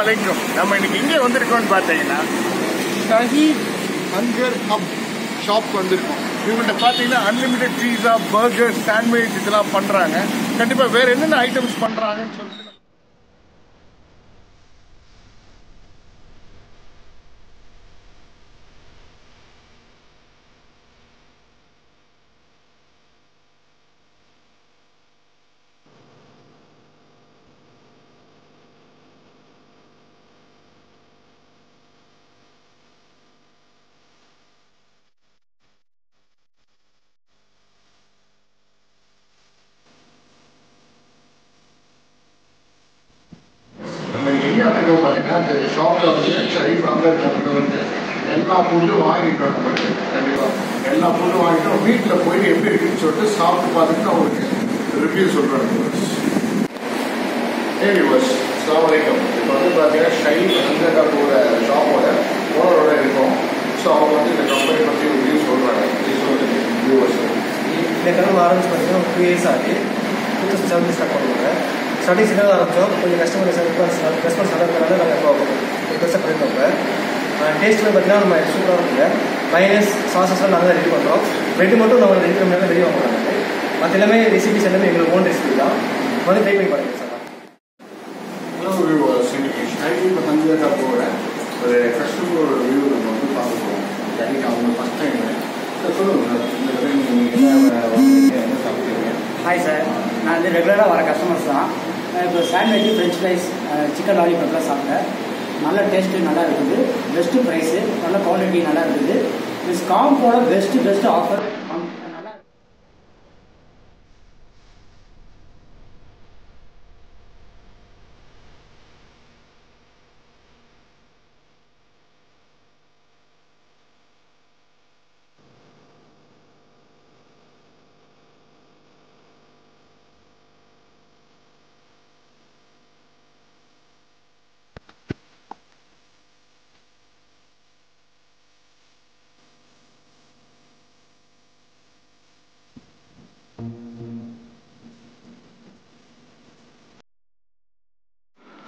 அலைக்கும். நம்ம இன்னைக்கு இங்கே வந்திருக்கோம்னு பார்த்தீங்கன்னா ஷஹீத் ஹங்கர் ஹப் ஷாப் வந்திருக்கோம். இவங்கள்ட்ட பார்த்தீங்கன்னா அன்லிமிட்டெட் பீஸா, பர்கர், சாண்ட்விச் இதெல்லாம் பண்ணுறாங்க. கண்டிப்பாக வேறு என்னென்ன ஐட்டம்ஸ் பண்ணுறாங்கன்னு சொல்லிட்டு பார்த்தீங்கன்னா ஷாப்ல வந்து ஷரீஃப் ஹங்கர் ஹப்ல வந்து எல்லா ஃபுட்டும் வாங்கிட்டோம். கண்டிப்பாக எல்லா ஃபுட்டும் வாங்கிட்டோம். வீட்டில் போயிட்டு எப்படி இருக்குன்னு சொல்லிட்டு சாப்பிட்டு பார்த்துட்டு அவங்களுக்கு ரிவ்யூ சொல்கிறாங்க. அஸ்ஸலாமு அலைக்கும். இப்போ வந்து பார்த்தீங்கன்னா ஷரீஃப் ஹங்கர் ஹப்போட ஷாப்போட ஓனரோட இருக்கும். ஸோ அவங்க வந்து இந்த கம்பெனி பற்றி ரிவ்யூ சொல்கிறாங்க. வியூவர்ஸ் இந்த கடை ஆரம்பிச்சு பார்த்தீங்கன்னா 2 இயர்ஸ் ஆகுது. 2007 ஸ்டார்ட் பண்ணுவாங்க. ஸ்டார்டிங் சின்னதாக ஆரம்பித்தோம். கொஞ்சம் கஸ்டமர் ரெஸ்பான்ஸ் நடக்கிறதுனால நாங்கள் இப்போ பெருசாக பண்ணியிருக்கோம். டேஸ்ட்டில் பார்த்தீங்கன்னா நம்ம சூப்பராக இருக்குங்க. மைனஸ் சாசஸ்லாம் நாங்கள் தான் ரெடி பண்ணுறோம். ப்ரெட் மட்டும் நம்ம ரெடி பண்ணி ரெடி வாங்குறாங்க. மற்ற எல்லாமே ரெசிபிஸ் எல்லாமே எங்களுக்கு ஓன் ரெசிபி தான். வந்து ட்ரை பண்ணி பாருங்கள் சார். ஹலோ வியூவர்ஸ், இன்னைக்கு ஷரீஃப் ஹங்கர் ஹப்போட ஒரு கஸ்டமர் ரிவ்யூ நம்ம வந்து பார்க்க போகிறோம். கண்டிப்பாக அவங்க ஃபஸ்ட் டைம் சொல்லுங்கள். இந்த டைம் நீங்கள் என்ன சாப்பிட்டீங்க? ஹாய் சார், நான் வந்து ரெகுலராக வர கஸ்டமர்ஸ் தான். இப்போ சாண்ட்விச், ஃப்ரெஞ்ச் ஃப்ரைஸ், சிக்கன் லாலிபாப்லாம் சாப்பிட்டேன். நல்ல டேஸ்ட்டு நல்லா இருக்குது. பெஸ்ட்டு ப்ரைஸு, நல்ல குவாலிட்டி நல்லா இருக்குது. மிஸ் காம்போட பெஸ்ட்டு ஆஃபர் நல்லா.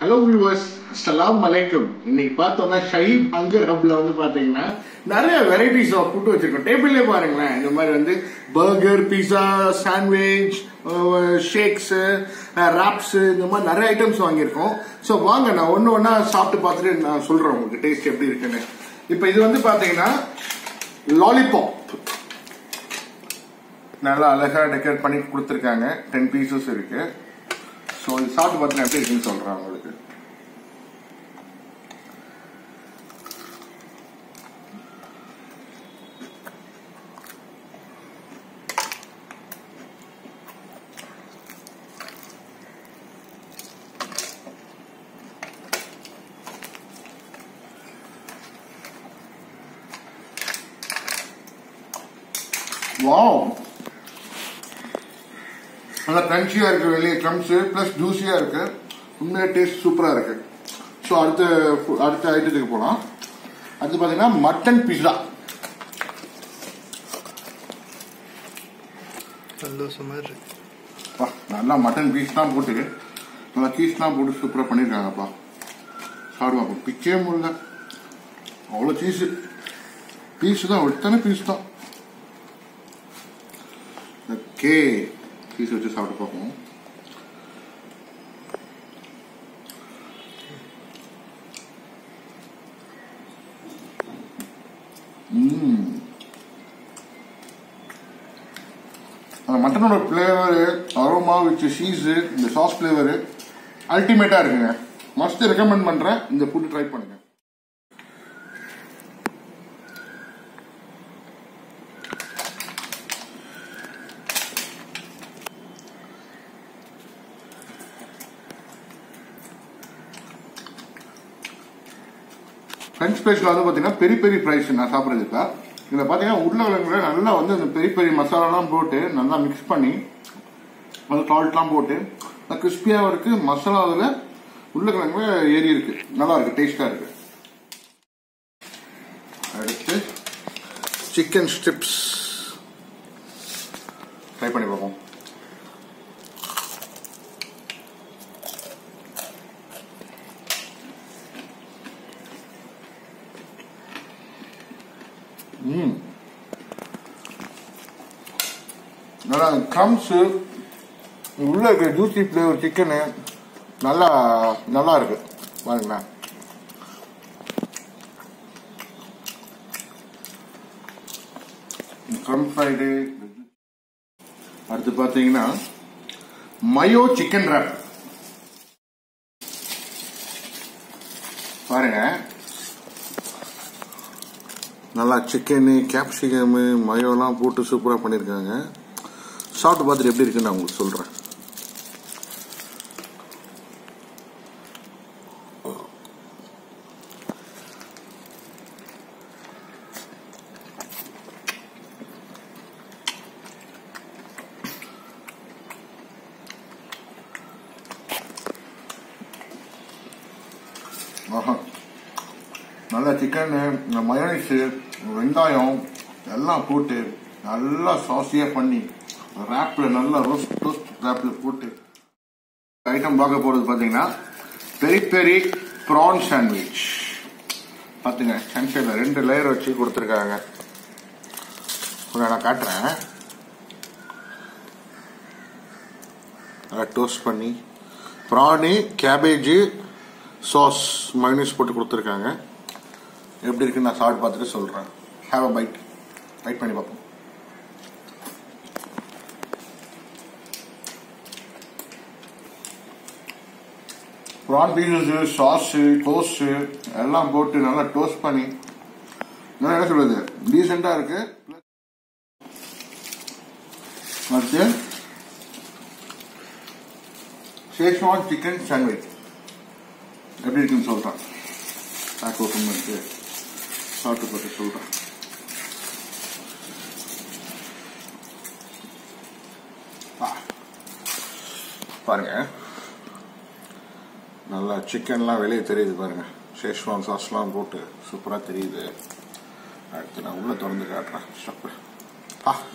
ஹலோ வியூவர்ஸ், அஸ்ஸலாமு அலைக்கும். இன்னைக்கு பார்த்தோம்னா ஷஹீத் ஹங்கர் ஹப்ல வந்து பார்த்தீங்கன்னா நிறைய வெரைட்டிஸ் ஆஃப் ஃபுட் வச்சிருக்கோம். டேபிள்லே பாருங்களேன், இந்த மாதிரி வந்து பர்கர், பீஸா, சாண்ட்விச், ஷேக்ஸ், ராப்ஸ், இந்த மாதிரி நிறைய ஐட்டம்ஸ் வாங்கியிருக்கோம். ஸோ வாங்க நான் ஒன்று ஒன்றா சாப்பிட்டு பார்த்துட்டு நான் சொல்கிறேன் உங்களுக்கு டேஸ்ட் எப்படி இருக்குன்னு. இப்போ இது வந்து பார்த்தீங்கன்னா லாலிபாப் நல்லா அழகாக டெக்கரேட் பண்ணி கொடுத்துருக்காங்க. 10 பீசஸ் இருக்கு. ஸோ இது சாப்பிட்டு பார்த்தீங்கன்னா எப்படி இருக்குன்னு சொல்கிறேன் உங்களுக்கு. வாவ், நல்லா கிரன்ச்சியா இருக்கு. வெளியே க்ரம்ஸ் பிளஸ் ஜூஸியா இருக்கு. உண்மையா டேஸ்ட் சூப்பரா இருக்கு. ஸோ அடுத்த ஐட்டத்துக்கு போலாம். அடுத்து பாத்தீங்கன்னா மட்டன் பீஸா. நல்லா மட்டன் பீஸ்லாம் போட்டு நல்லா சீஸ்லாம் போட்டு சூப்பரா பண்ணிருக்காங்கப்பா. சாப்பிடுவாங்க, பிச்சே முடியல, அவ்வளோ சீஸ். பீஸ் தான், எத்தனை பீஸ் தான். ஓகே, பீஸ் வச்சு சாப்பிட்டு பார்ப்போம். அந்த மட்டனோட ஃப்ளேவரு, அரோமா வித் சீஸ், இந்த சாஸ் ஃப்ளேவரு அல்டிமேட்டா இருக்குங்க. மஸ்ட் ரெக்கமெண்ட் பண்றேன். இந்த ஃபுட் ட்ரை பண்ணுங்க. ஃப்ரெஞ்ச் ஃப்ரைஸ்ல வந்து பார்த்தீங்கன்னா பெரிய பெரிய ஃப்ரைஸ் நான் சாப்பிட்றதுக்கா. இதில் பார்த்தீங்கன்னா உருளைக்கிழங்குல நல்லா வந்து அந்த பெரிய பெரிய மசாலாலாம் போட்டு நல்லா மிக்ஸ் பண்ணி அது சால்ட்லாம் போட்டு கிறிஸ்பியாகவும் இருக்கு. மசாலா அதில் உருளைக்கிழங்கு ஏறி இருக்கு. நல்லா இருக்கு, டேஸ்டா இருக்கு. அடுத்து சிக்கன் ஸ்ட்ரிப்ஸ் ட்ரை பண்ணி பார்ப்போம். நல்லா கிரம்ஸ் உள்ள இருக்கிற ஜூசி ஃபிளேவர் சிக்கனு நல்லா இருக்கு பாருங்களேன். க்ரம் ஃப்ரைடு. அடுத்து பாத்தீங்கன்னா மயோ சிக்கன் ராப் பாருங்க. நல்லா சிக்கனு கேப்சிகம் மயோலாம் போட்டு சூப்பரா பண்ணிருக்காங்க. சாப்பிட்டு பார்த்துட்டு எப்படி இருக்குன்னு நான் உங்களுக்கு சொல்றேன். நல்லா சிக்கன் மயோனைஸ் வெங்காயம் எல்லாம் போட்டு நல்லா சாசியா பண்ணி ராப்ல நல்லா டோஸ்ட் ராப்ல போட்டு ஐட்டம் பார்க்க போறது பாத்தீங்கன்னா பெரி பெரி ப்ரான் சாண்ட்விச். பாத்துங்க சன்ஷைட்ல 2 லேயர் வச்சு கொடுத்துருக்காங்க. நான் காட்டுறேன். டோஸ்ட் பண்ணி ப்ரானு கேபேஜ் சாஸ் மயோனைஸ் போட்டு கொடுத்துருக்காங்க. எப்படி இருக்குன்னு நான் சாப்பிட்டு பார்த்துட்டு சொல்றேன். ஹேவ் அ பைட் பண்ணி பார்ப்போம். ப்ரான் பீசஸ் சாஸ் டோஸ்ட் எல்லாம் போட்டு நல்லா டோஸ்ட் பண்ணி என்ன சொல்றது டீசெண்டா இருக்கு. அடுத்து ஷேஷ்வான் சிக்கன் சாண்ட்விச் எப்படி இருக்குன்னு சொல்றேன். பேக் ஓப்பன் பண்ணிட்டு சாப்பிட்டு பார்த்து சொல்றேன். பாருங்க நல்லா சிக்கன்லாம் வெளியே தெரியுது பாருங்க. ஷேஷ்வான் சாஸ்லாம் போட்டு சூப்பரா தெரியுது. அடுத்து நான் உள்ள திறந்து காட்டுறேன்.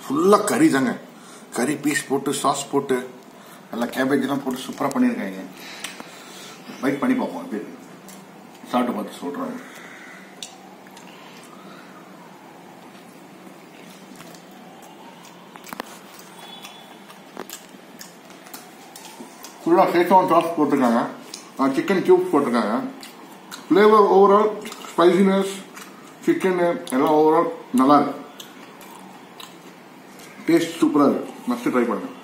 ஃபுல்லா கறி தாங்க. கறி பீஸ் போட்டு சாஸ் போட்டு நல்லா கேபேஜ் எல்லாம் போட்டு சூப்பரா பண்ணிருக்காங்க. பைட் பண்ணி பார்ப்போம். எப்படி சாப்பிட்டு பார்த்து சொல்றாங்க. ஃபுல்லா ஷேஷ்வான் சாஸ் போட்டிருக்காங்க. சிக்கன் கியூப் போட்டிருக்காங்க. ஃபிளேவர் ஓவரால் ஸ்பைசினஸ் சிக்கன் எல்லாம் ஓவரால் நல்லா இருக்கு. டேஸ்ட் சூப்பரா இருக்கு. மஸ்ட் ட்ரை பண்ணுங்க.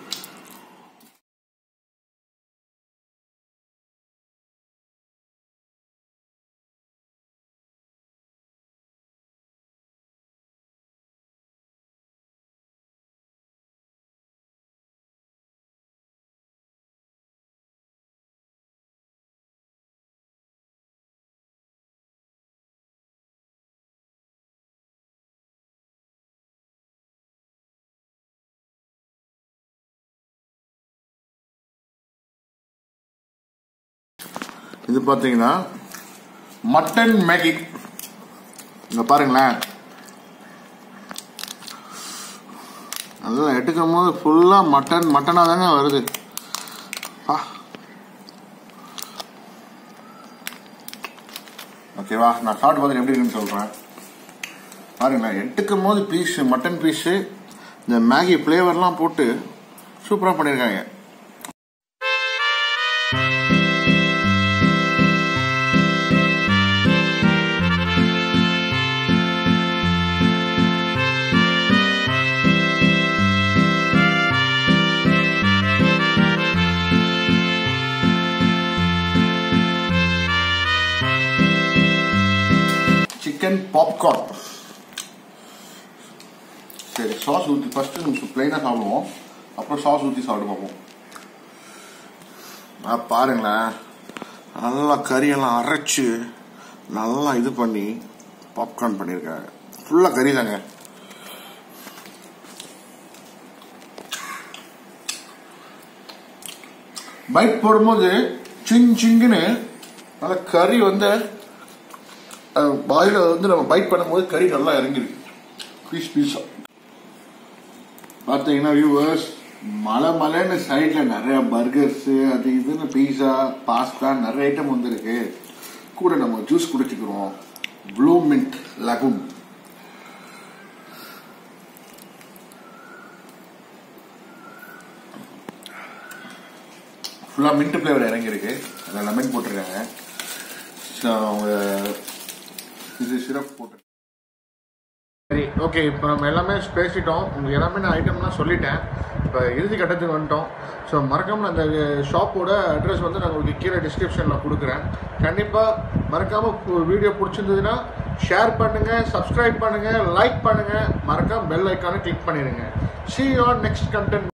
இது பாத்தீங்கன்னா மட்டன் மேகி. இங்க பாருங்களேன். அதெல்லாம் எடுக்கும் போது ஃபுல்லா மட்டனா தாங்க வருது. ஓகேவா, நான் சாப்பிட்டு பார்த்து எப்படி இருக்குன்னு சொல்றேன். பாருங்களேன், எடுக்கும் போது பீஸ் மட்டன் பீஸ் இந்த மேகி பிளேவர்லாம் போட்டு சூப்பரா பண்ணிருக்காங்க. Chicken popcorn. சரி, சாஸ் ஊற்றி ஃபர்ஸ்ட் பிளைனா சாப்பிடுவோம், அப்புறம் சாஸ் ஊற்றி சாப்பிட்டு பார்ப்போம். பாருங்களேன், நல்லா கறியெல்லாம் அரைச்சு நல்லா இது பண்ணி பாப்கார்ன் பண்ணியிருக்காங்க. ஃபுல்லா கறி தாங்க. பைட் போடும்போது சிங்குன்னு நல்லா கறி வந்து வாயில வந்து நம்ம பைட் பண்ணும்போது கறி நல்லா இறங்கிருக்கு பீஸ் பீஸா. பாத்தீங்கன்னா வியூவர்ஸ், மலைன்னு சைட்ல நிறைய பர்கர்ஸ் அது இதுன்னு பீஸா பாஸ்தா நிறைய ஐட்டம் வந்துருக்கு. கூட நம்ம ஜூஸ் குடிச்சுக்கிறோம், ப்ளூ மின்ட் லகூன். ஃபுல்லாக மின்ட் ஃப்ளேவர் இறங்கியிருக்கு. அதில் லெமன் போட்டிருக்காங்க. ஸோ அவங்க இது சிரப் போட்டு சரி ஓகே. இப்போ நம்ம எல்லாமே பேசிட்டோம். உங்களுக்கு எல்லாமே நான் ஐட்டம்லாம் சொல்லிட்டேன். இப்போ இறுதி கட்டத்துக்கு வந்துட்டோம். ஸோ மறக்காமல் அந்த ஷாப்போட அட்ரஸ் வந்து நான் உங்களுக்கு கீழே டிஸ்கிரிப்ஷனில் கொடுக்குறேன். கண்டிப்பாக மறக்காமல் வீடியோ பிடிச்சிருந்ததுன்னா ஷேர் பண்ணுங்கள், சப்ஸ்கிரைப் பண்ணுங்கள், லைக் பண்ணுங்கள், மறக்காமல் பெல் ஐக்கானை கிளிக் பண்ணிடுங்க. See you on next content.